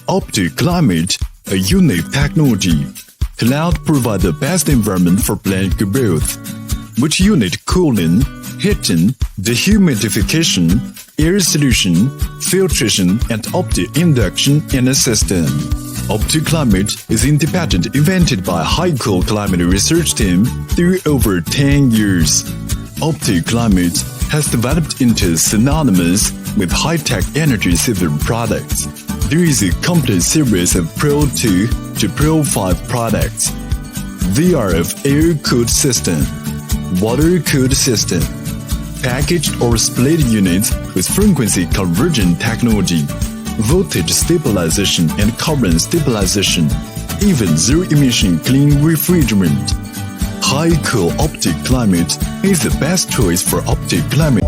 OptiClimate, a unique technology. Cloud provides the best environment for plant growth, which unit cooling, heating, dehumidification, air solution, filtration, and induction in a system. OptiClimate is independent invented by high-cool climate research team through over 10 years. OptiClimate has developed into synonymous with high-tech energy-saver products. There is a complete series of Pro 2 to Pro 5 products. They are of air-cooled system, water-cooled system, packaged or split units with frequency conversion technology, voltage stabilization and current stabilization, even zero-emission clean refrigerant. High-cool OptiClimate is the best choice for OptiClimate